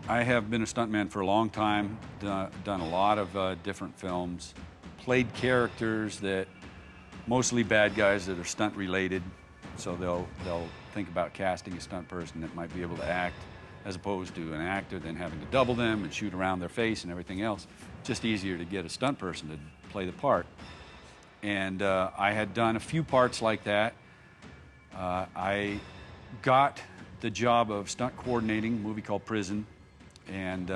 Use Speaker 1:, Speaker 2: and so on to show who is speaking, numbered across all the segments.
Speaker 1: I have been a stuntman for a long time, done a lot of different films, played characters that, mostly bad guys that are stunt related, so they'll think about casting a stunt person that might be able to act as opposed to an actor, then having to double them and shoot around their face and everything else. Just easier to get a stunt person to play the part. And I had done a few parts like that. I got the job of stunt coordinating a movie called Prison, and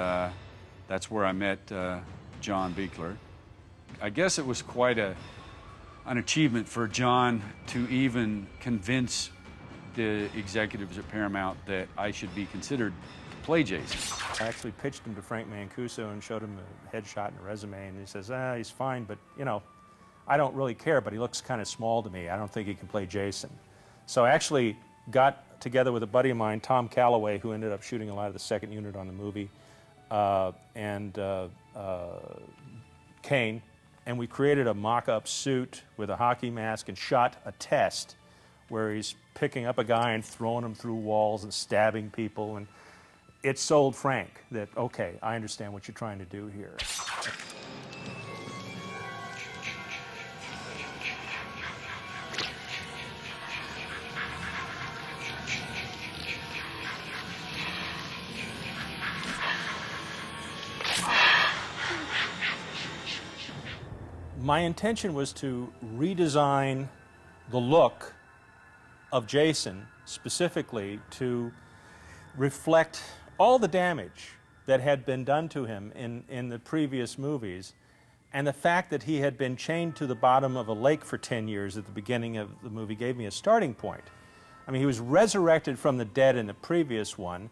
Speaker 1: that's where I met John Buechler. I guess it was quite an achievement for John to even convince the executives at Paramount that I should be considered to play Jason.
Speaker 2: I actually pitched him to Frank Mancuso and showed him a headshot and a resume, and he says, he's fine, but you know, I don't really care, but he looks kind of small to me. I don't think he can play Jason. So I actually got together with a buddy of mine, Tom Calloway, who ended up shooting a lot of the second unit on the movie, and Kane, and we created a mock-up suit with a hockey mask and shot a test where he's picking up a guy and throwing him through walls and stabbing people, and it sold Frank that, okay, I understand what you're trying to do here. My intention was to redesign the look of Jason specifically to reflect all the damage that had been done to him in the previous movies, and the fact that he had been chained to the bottom of a lake for 10 years at the beginning of the movie gave me a starting point. I mean, he was resurrected from the dead in the previous one.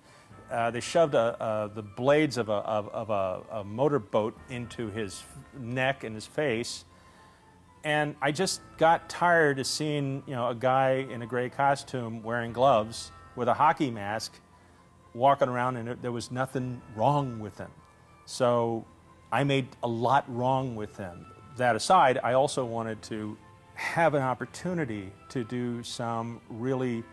Speaker 2: They shoved the blades of a motorboat into his neck and his face, and I just got tired of seeing, you know, a guy in a gray costume wearing gloves with a hockey mask walking around, and there was nothing wrong with him. So I made a lot wrong with him. That aside, I also wanted to have an opportunity to do some really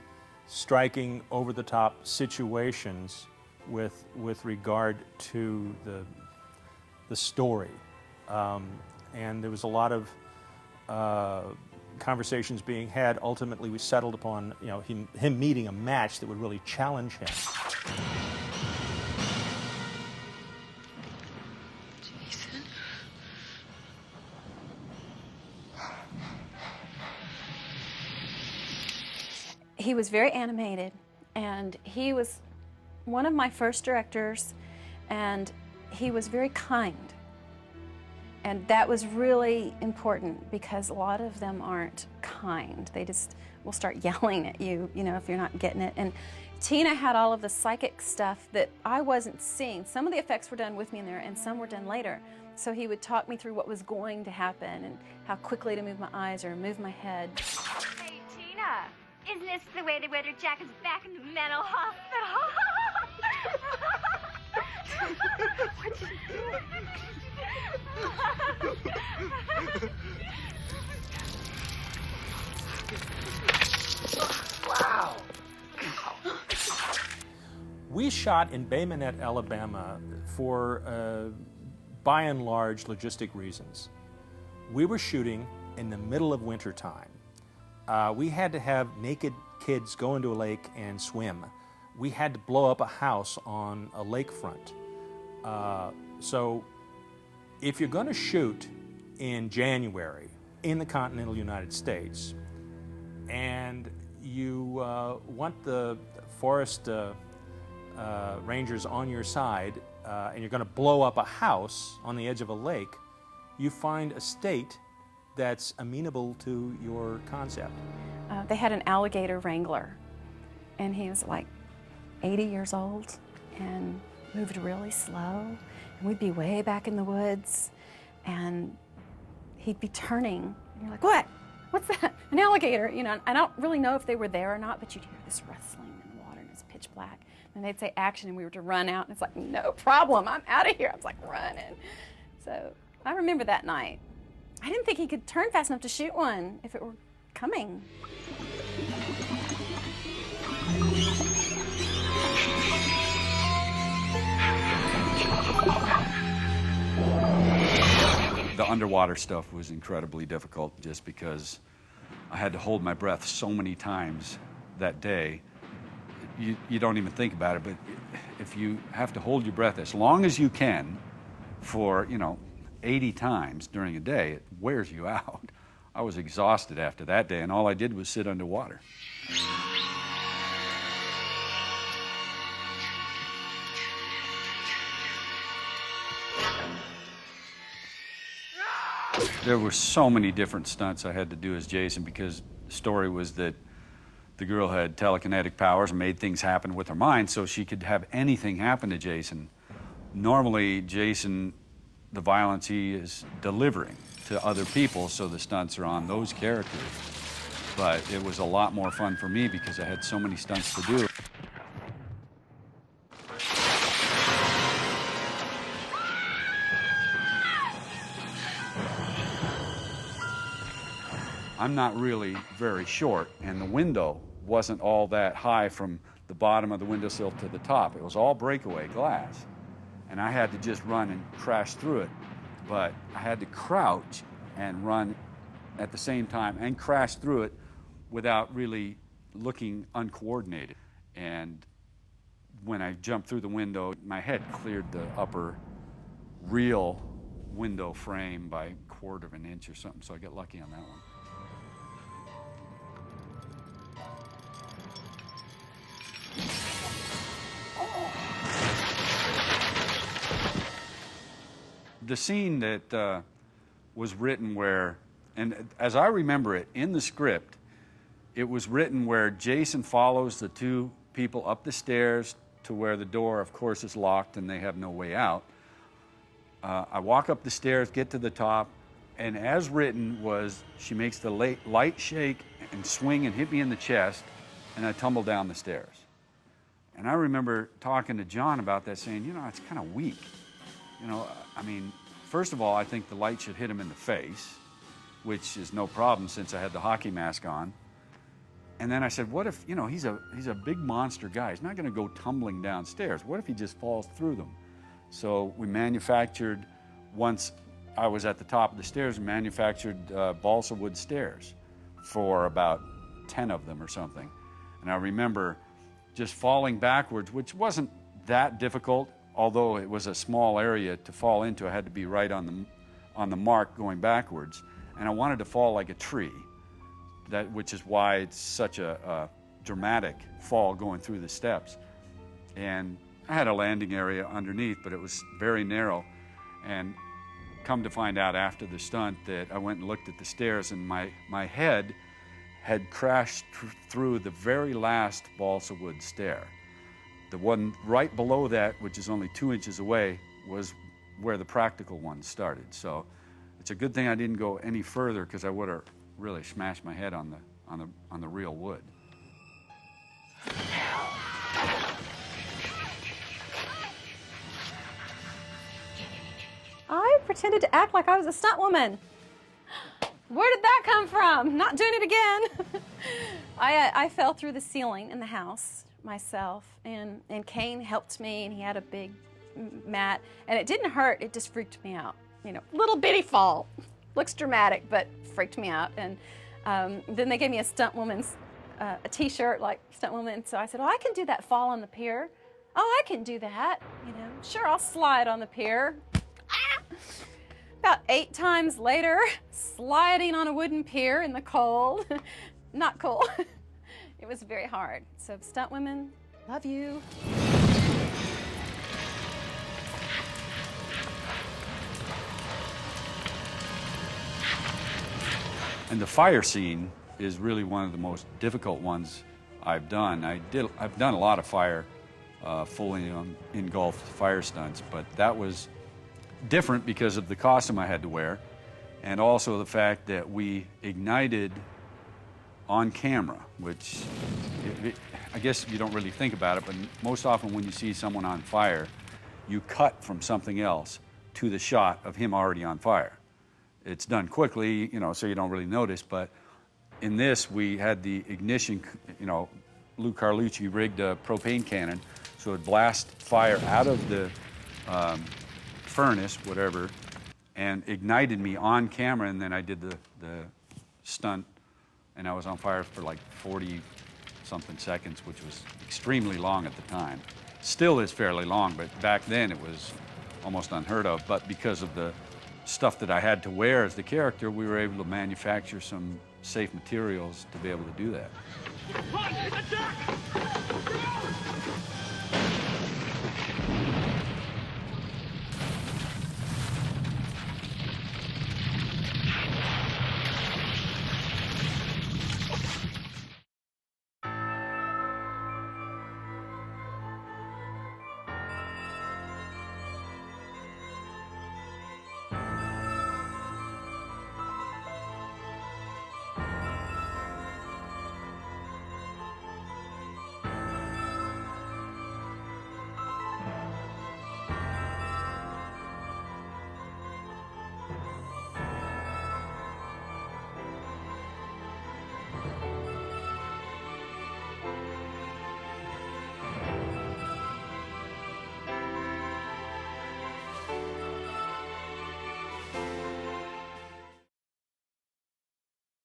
Speaker 2: striking, over-the-top situations with regard to the story. And there was a lot of conversations being had. Ultimately, we settled upon, you know, him meeting a match that would really challenge him.
Speaker 3: Jason?
Speaker 4: He was very animated, and he was one of my first directors, and he was very kind. And that was really important because a lot of them aren't kind. They just will start yelling at you, you know, if you're not getting it. And Tina had all of the psychic stuff that I wasn't seeing. Some of the effects were done with me in there, and some were done later. So he would talk me through what was going to happen and how quickly to move my eyes or move my head.
Speaker 5: Hey, Tina, isn't this the way they wear their jackets back in the mental hospital? What you doing?
Speaker 3: Wow.
Speaker 2: We shot in Bay Minette, Alabama for, by and large, logistic reasons. We were shooting in the middle of winter time. We had to have naked kids go into a lake and swim. We had to blow up a house on a lakefront. So if you're going to shoot in January in the continental United States, and you want the forest rangers on your side, and you're going to blow up a house on the edge of a lake, you find a state that's amenable to your concept.
Speaker 4: They had an alligator wrangler, and he was like 80 years old and moved really slow. And we'd be way back in the woods, and he'd be turning, and you're like, what? What's that? An alligator, you know. I don't really know if they were there or not, but you'd hear this rustling in the water, and it's pitch black. And they'd say action, and we were to run out, and it's like, no problem, I'm out of here. I was like running. So I remember that night. I didn't think he could turn fast enough to shoot one if it were coming.
Speaker 1: the underwater stuff was incredibly difficult just because I had to hold my breath so many times that day. You don't even think about it, but if you have to hold your breath as long as you can for, 80 times during a day, it wears you out. I was exhausted after that day, and all I did was sit underwater. There were so many different stunts I had to do as Jason because the story was that the girl had telekinetic powers and made things happen with her mind so she could have anything happen to Jason. Normally, Jason, the violence he is delivering to other people, so the stunts are on those characters. But it was a lot more fun for me because I had so many stunts to do. I'm not really very short, and the window wasn't all that high from the bottom of the windowsill to the top. It was all breakaway glass, and I had to just run and crash through it. But I had to crouch and run at the same time and crash through it without really looking uncoordinated. And when I jumped through the window, my head cleared the upper real window frame by a quarter of an inch or something, so I got lucky on that one. The scene that was written where, and as I remember it, in the script, it was written where Jason follows the two people up the stairs to where the door, of course, is locked and they have no way out. I walk up the stairs, get to the top, and as written was, she makes the light shake and swing and hit me in the chest, and I tumble down the stairs. And I remember talking to John about that, saying, it's kind of weak. First of all, I think the light should hit him in the face, which is no problem since I had the hockey mask on. And then I said, what if, he's a big monster guy. He's not going to go tumbling downstairs. What if he just falls through them? So we manufactured, once I was at the top of the stairs, we manufactured balsa wood stairs for about 10 of them or something. And I remember just falling backwards, which wasn't that difficult, although it was a small area to fall into. I had to be right on the mark going backwards. And I wanted to fall like a tree, which is why it's such a dramatic fall going through the steps. And I had a landing area underneath, but it was very narrow. And come to find out after the stunt that I went and looked at the stairs, and my head had crashed through the very last balsa wood stair. The one right below that, which is only 2 inches away, was where the practical one started. So it's a good thing I didn't go any further, because I would have really smashed my head on the real wood.
Speaker 4: I pretended to act like I was a stunt woman. Where did that come from? Not doing it again. I fell through the ceiling in the house myself, and Kane helped me, and he had a big mat, and it didn't hurt, it just freaked me out. Little bitty fall. Looks dramatic, but freaked me out. And then they gave me a stunt woman's, a t-shirt like stunt woman, so I said, I can do that fall on the pier. Oh, I can do that, Sure, I'll slide on the pier. About 8 times later, sliding on a wooden pier in the cold. Not cool. It was very hard. So stunt women, love you.
Speaker 1: And the fire scene is really one of the most difficult ones I've done. I've done a lot of fire, fully engulfed fire stunts, but that was different because of the costume I had to wear, and also the fact that we ignited on camera, which I guess you don't really think about it, but most often when you see someone on fire, you cut from something else to the shot of him already on fire. It's done quickly, so you don't really notice, but in this we had the ignition, Lou Carlucci rigged a propane cannon, so it would blast fire out of the furnace, whatever, and ignited me on camera, and then I did the stunt, and I was on fire for like 40-something seconds, which was extremely long at the time. Still is fairly long, but back then it was almost unheard of. But because of the stuff that I had to wear as the character, we were able to manufacture some safe materials to be able to do that.